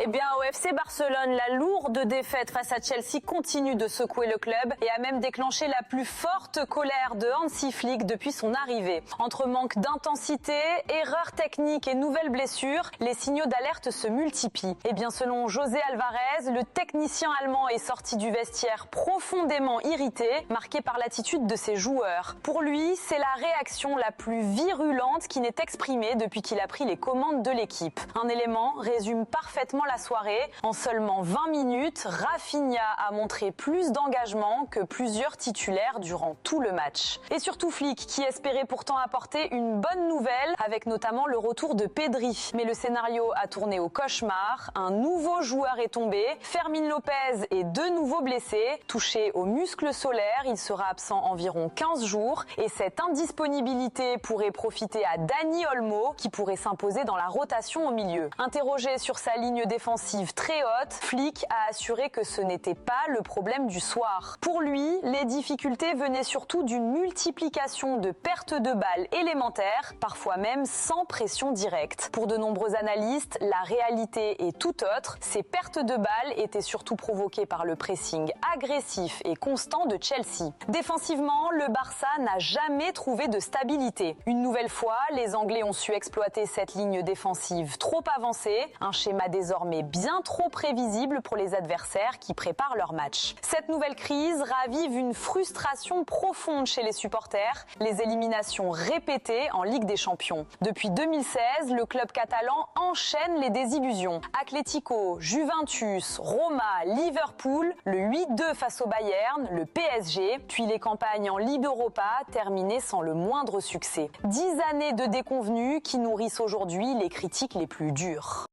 Eh bien, au FC Barcelone, la lourde défaite face à Chelsea continue de secouer le club et a même déclenché la plus forte colère de Hansi Flick depuis son arrivée. Entre manque d'intensité, erreurs techniques et nouvelles blessures, les signaux d'alerte se multiplient. Eh bien, selon José Alvarez, le technicien allemand est sorti du vestiaire profondément irrité, marqué par l'attitude de ses joueurs. Pour lui, c'est la réaction la plus virulente qui n'est exprimée depuis qu'il a pris les commandes de l'équipe. Un élément résume parfaitement la soirée. En seulement 20 minutes, Rafinha a montré plus d'engagement que plusieurs titulaires durant tout le match. Et surtout Flick, qui espérait pourtant apporter une bonne nouvelle, avec notamment le retour de Pedri. Mais le scénario a tourné au cauchemar. Un nouveau joueur est tombé. Fermin Lopez est de nouveau blessé. Touché au muscle solaire, il sera absent environ 15 jours. Et cette indisponibilité pourrait profiter à Dani Olmo, qui pourrait s'imposer dans la rotation au milieu. Interrogé sur sa ligne défensive très haute, Flick a assuré que ce n'était pas le problème du soir. Pour lui, les difficultés venaient surtout d'une multiplication de pertes de balles élémentaires, parfois même sans pression directe. Pour de nombreux analystes, la réalité est tout autre. Ces pertes de balles étaient surtout provoquées par le pressing agressif et constant de Chelsea. Défensivement, le Barça n'a jamais trouvé de stabilité. Une nouvelle fois, les Anglais ont su exploiter cette ligne défensive trop avancée, un schéma désormais bien trop prévisible pour les adversaires qui préparent leur match. Cette nouvelle crise ravive une frustration profonde chez les supporters, les éliminations répétées en Ligue des Champions. Depuis 2016, le club catalan enchaîne les désillusions. Atlético, Juventus, Roma, Liverpool, le 8-2 face au Bayern, le PSG, puis les campagnes en Ligue Europa terminées sans le moindre succès. 10 années de déconvenues qui nourrissent aujourd'hui les critiques les plus dures.